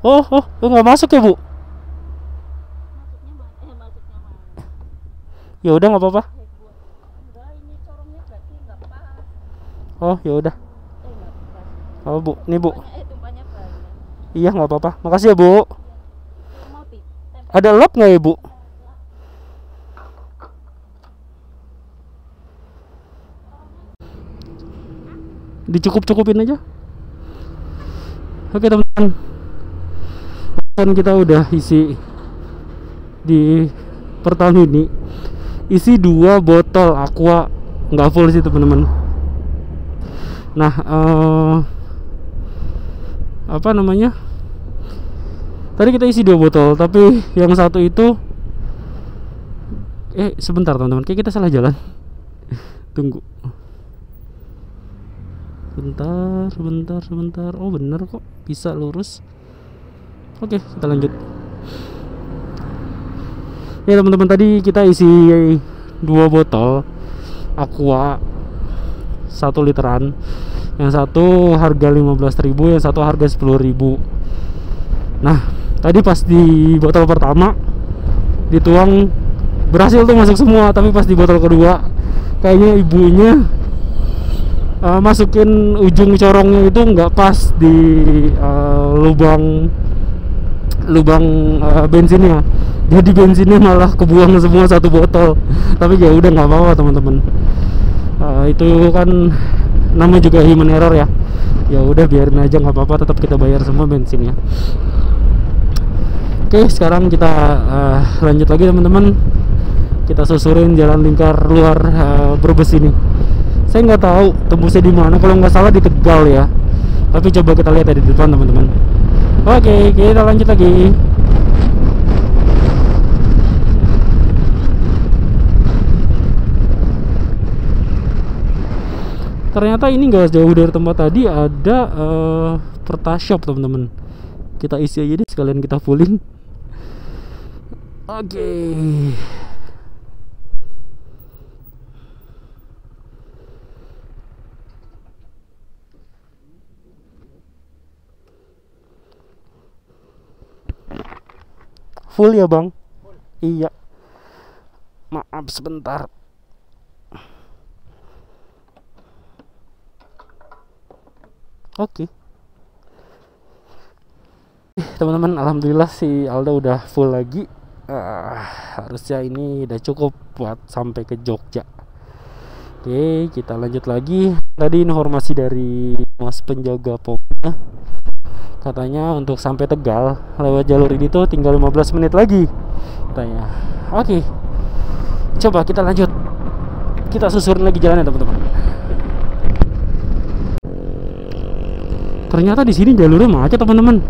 Tumpah. Oh, nggak masuk ya, Bu? Masuknya mana? Masuknya mana? Ya udah nggak apa-apa. Enggak, ini corongnya berarti enggak pas. Oh, ya udah. Enggak pas. Oh, Bu, nih, Bu. Tumpahnya banyak. Iya, nggak apa-apa. Makasih ya, Bu. Mau Ada lap nggak ya, Bu? Dicukup-cukupin aja. Oke, teman-teman. Kan kita udah isi di Pertamini. Isi 2 botol aqua, nggak full sih, teman-teman. Nah, apa namanya? Tadi kita isi 2 botol, tapi yang satu itu sebentar, teman-teman. Kayak kita salah jalan. Tunggu. Sebentar. Oh, bener kok. Bisa lurus. Oke, kita lanjut. Ya, teman-teman, tadi kita isi 2 botol aqua 1 literan. Yang satu harga 15.000, yang satu harga 10.000. Nah, tadi pas di botol pertama dituang berhasil tuh masuk semua, tapi pas di botol kedua kayaknya ibunya masukin ujung corongnya itu nggak pas di lubang bensinnya. Jadi bensinnya malah kebuang semua 1 botol. Tapi ya udah nggak apa-apa, teman-teman. Itu kan namanya juga human error ya. Ya udah biarin aja, nggak apa-apa, tetap kita bayar semua bensinnya. Oke, sekarang kita lanjut lagi, teman-teman. Kita susurin jalan lingkar luar Brebes ini. Saya nggak tahu tembusnya di mana. Kalau nggak salah di Tegal ya. Tapi coba kita lihat dari depan, teman-teman. Oke, kita lanjut lagi. Ternyata ini nggak jauh dari tempat tadi ada Pertashop, teman-teman. Kita isi aja deh, sekalian kita fullin. Oke. Full ya, Bang? Full. Iya. Maaf sebentar. Oke. Teman-teman, alhamdulillah si Alda udah full lagi. Harusnya ini udah cukup buat sampai ke Jogja. Oke, kita lanjut lagi. Tadi informasi dari Mas penjaga pomnya, katanya untuk sampai Tegal lewat jalur ini tuh tinggal 15 menit lagi katanya. Oke, coba kita lanjut. Kita susurin lagi jalannya, teman-teman. Ternyata di sini jalurnya macet, teman-teman.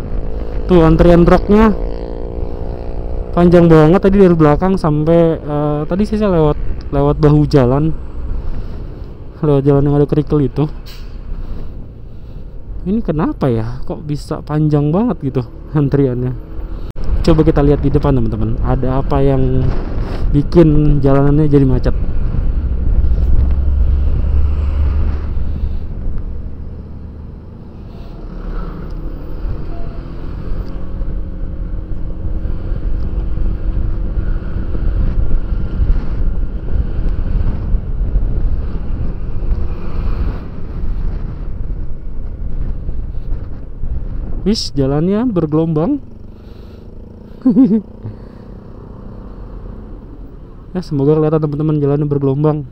Tuh antrian truknya panjang banget tadi dari belakang sampai tadi saya lewat bahu jalan, lewat jalan yang ada kerikil itu. Ini kenapa ya? Kok bisa panjang banget gitu antriannya? Coba kita lihat di depan, teman-teman. Ada apa yang bikin jalanannya jadi macet? Wis, jalannya bergelombang. Ya, semoga kelihatan teman-teman jalannya bergelombang.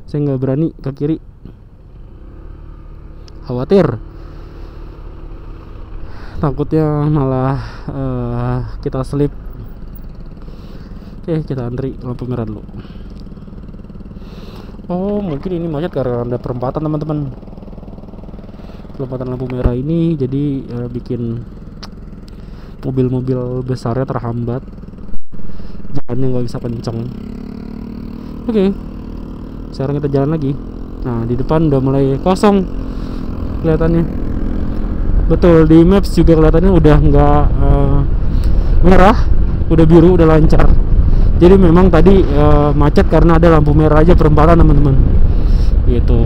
Saya nggak berani ke kiri, khawatir takutnya malah kita slip. Oke, kita antri lampu merah dulu. Oh, mungkin ini macet karena ada perempatan teman-teman. Perempatan lampu merah ini jadi bikin mobil-mobil besarnya terhambat, jalannya nggak bisa kenceng. Oke, sekarang kita jalan lagi. Nah, di depan udah mulai kosong kelihatannya. Betul, di maps juga kelihatannya udah nggak merah, udah biru, udah lancar. Jadi memang tadi macet karena ada lampu merah aja perempatan teman-teman. Gitu.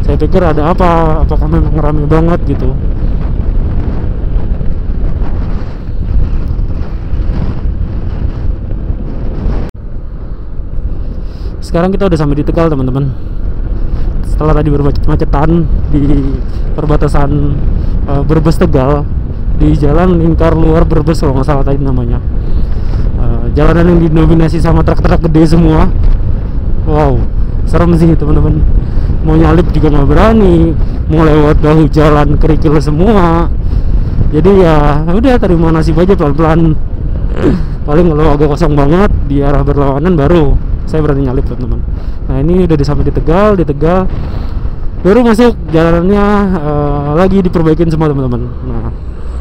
Saya pikir ada apa? Apakah memang ramai banget gitu? Sekarang kita udah sampai di Tegal teman-teman. Setelah tadi bermacetan di perbatasan Brebes Tegal, di jalan lingkar luar Brebes kalau nggak salah tadi namanya. Jalanan yang didominasi sama truk-truk gede semua. Wow, serem sih teman-teman. Mau nyalip juga nggak berani, mau lewat bahu jalan kerikil semua. Jadi ya udah terima nasib aja pelan-pelan. Paling kalau agak kosong banget di arah berlawanan baru saya berani nyalip teman-teman. Nah, ini udah sampai di Tegal, baru masuk jalanannya lagi diperbaikin semua teman-teman. Nah,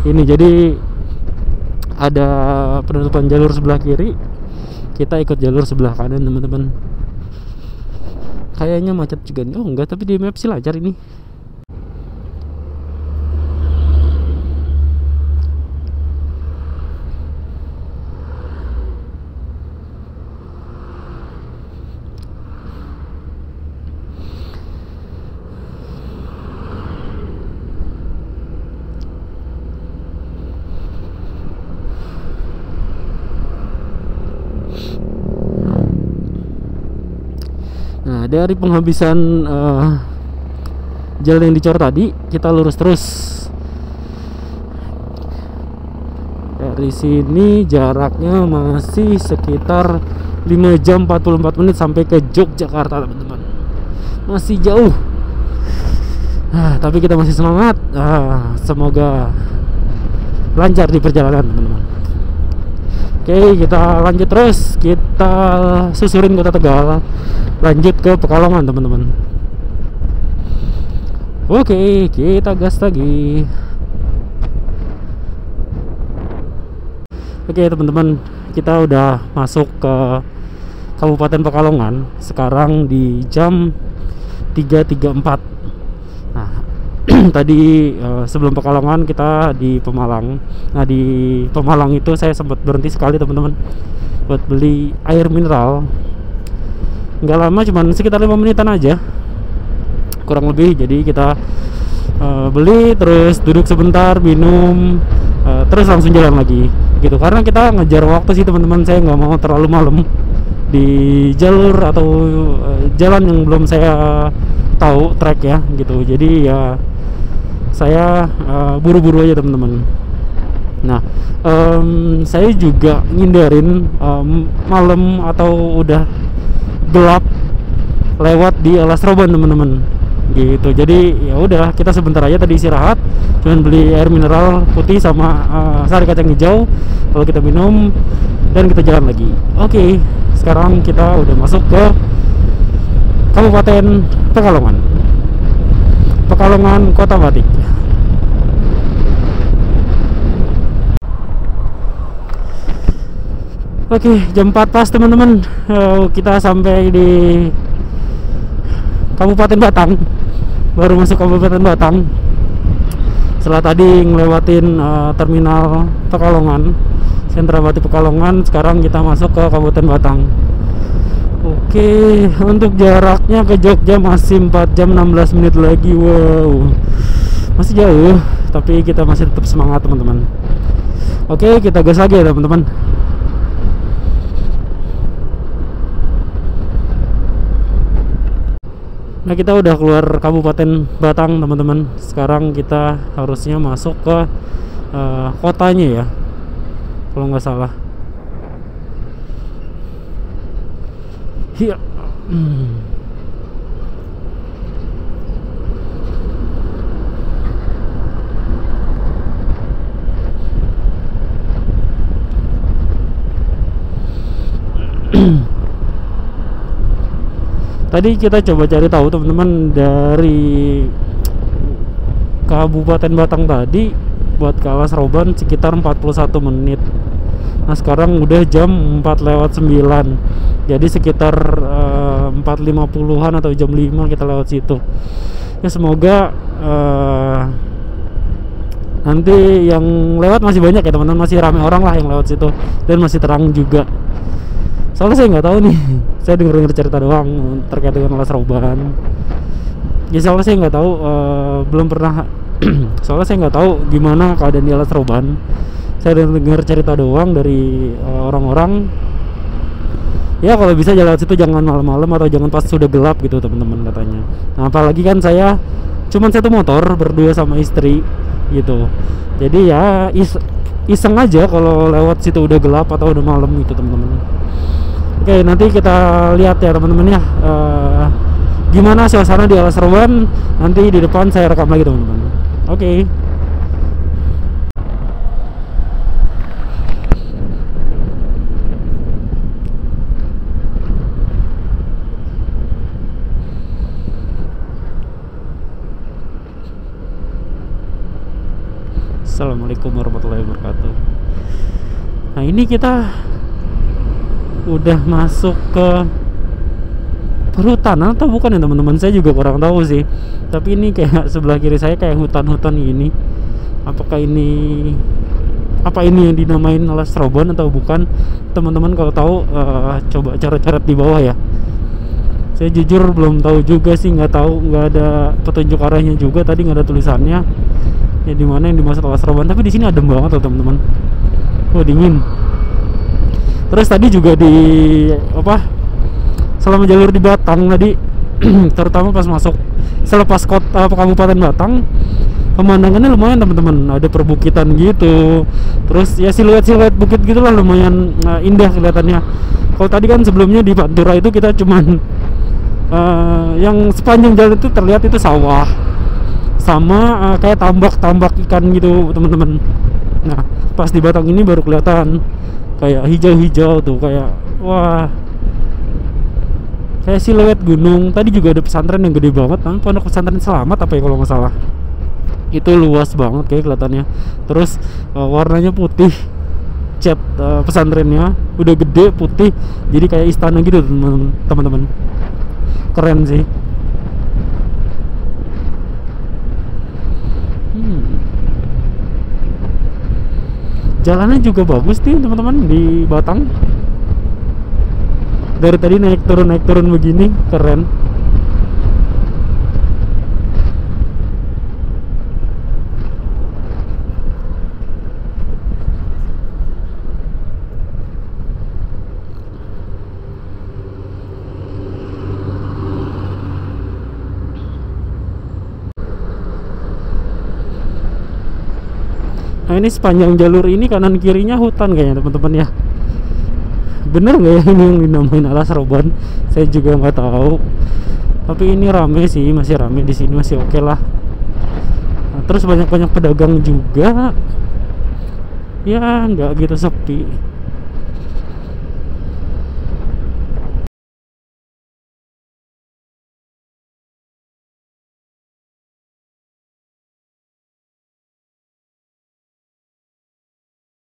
ini jadi ada penutupan jalur sebelah kiri, kita ikut jalur sebelah kanan teman-teman. Kayaknya macet juga nih. Oh enggak, tapi di map sih lancar ini. Nah, dari penghabisan jalan yang dicor tadi, kita lurus terus. Dari sini jaraknya masih sekitar 5 jam 44 menit sampai ke Yogyakarta teman-teman. Masih jauh. Tapi kita masih semangat. Semoga lancar di perjalanan teman-teman. Oke, kita lanjut terus. Kita susurin kota Tegal, lanjut ke Pekalongan teman-teman. Oke, kita gas lagi. Oke teman-teman, kita udah masuk ke Kabupaten Pekalongan. Sekarang di jam 3.34. Nah, tadi sebelum Pekalongan kita di Pemalang. Nah, di Pemalang itu saya sempat berhenti sekali teman-teman buat beli air mineral. Nggak lama, cuman sekitar 5 menitan aja kurang lebih. Jadi kita beli, terus duduk sebentar, minum, terus langsung jalan lagi gitu. Karena kita ngejar waktu sih teman-teman. Saya nggak mau terlalu malam di jalur atau jalan yang belum saya tahu trek ya gitu. Jadi ya saya buru-buru aja teman-teman. Nah, saya juga ngindarin malam atau udah gelap lewat di Alas Roban teman-teman gitu. Jadi ya udah, kita sebentar aja tadi istirahat, cuman beli air mineral putih sama sari kacang hijau, lalu kita minum dan kita jalan lagi. Oke, sekarang kita udah masuk ke Kabupaten Pekalongan, Kota Batik. Oke, jam 4 pas teman-teman. Kita sampai di Kabupaten Batang. Baru masuk Kabupaten Batang. Setelah tadi ngelewatin terminal Pekalongan, sentra batik Pekalongan, sekarang kita masuk ke Kabupaten Batang. Oke, untuk jaraknya ke Jogja masih 4 jam 16 menit lagi. Wow, masih jauh, tapi kita masih tetap semangat teman-teman. Oke, kita gas lagi ya teman-teman. Nah, kita udah keluar Kabupaten Batang teman-teman. Sekarang kita harusnya masuk ke kotanya ya, kalau nggak salah. Iya. Tadi kita coba cari tahu teman-teman, dari Kabupaten Batang tadi buat ke Alas Roban sekitar 41 menit. Nah sekarang udah jam 4:09, jadi sekitar 4:50-an atau jam 5 kita lewat situ. Ya semoga nanti yang lewat masih banyak ya teman-teman, masih ramai orang lah yang lewat situ, dan masih terang juga. Soalnya saya nggak tahu nih, saya denger cerita doang terkait dengan Alas Roban. Ya soalnya saya nggak tahu, belum pernah. Soalnya saya nggak tahu gimana keadaan di Alas Roban. Saya dengar cerita doang dari orang-orang. Ya kalau bisa jalan situ jangan malam-malam atau jangan pas sudah gelap gitu teman-teman katanya. Nah apalagi kan saya cuman satu motor berdua sama istri gitu. Jadi ya iseng aja kalau lewat situ udah gelap atau udah malam gitu teman-teman. Oke, nanti kita lihat ya teman-teman ya, gimana suasana di Alas Roban. Nanti di depan saya rekam lagi teman-teman. Oke. Assalamualaikum warahmatullahi wabarakatuh. Nah ini kita udah masuk ke perhutanan atau bukan ya teman-teman, saya juga kurang tahu sih. Tapi ini kayak sebelah kiri saya kayak hutan-hutan gini. Apakah ini yang dinamain Alas Roban atau bukan? Teman-teman kalau tahu coba coret-coret di bawah ya. Saya jujur belum tahu juga sih, nggak tahu, nggak ada petunjuk arahnya juga, tadi nggak ada tulisannya ya di mana yang dimaksud Alas Roban. Tapi di sini adem banget loh teman-teman. Oh dingin. Terus tadi juga di selama jalur di Batang tadi terutama pas masuk selepas kota Kabupaten Batang, pemandangannya lumayan teman-teman, ada perbukitan gitu. Terus ya siluet bukit gitulah, lumayan indah kelihatannya. Kalau tadi kan sebelumnya di Pantura itu kita cuman yang sepanjang jalan itu terlihat itu sawah sama kayak tambak ikan gitu teman-teman. Nah pas di Batang ini baru kelihatan kayak hijau-hijau tuh, kayak wah, kayak siluet gunung. Tadi juga ada pesantren yang gede banget, namanya Pondok Pesantren Selamat apa ya kalau nggak salah. Itu luas banget kayak kelihatannya. Terus warnanya putih, cat pesantrennya udah gede putih, jadi kayak istana gitu teman-teman. Keren sih. Jalannya juga bagus nih teman-teman di Batang. Dari tadi naik turun begini, keren. Nah ini sepanjang jalur ini kanan kirinya hutan kayaknya teman-teman ya. Bener nggak ya ini yang dinamain Alas Roban? Saya juga nggak tahu. Tapi ini rame sih, masih rame di sini, masih oke lah. Nah, terus banyak pedagang juga. Ya nggak gitu sepi.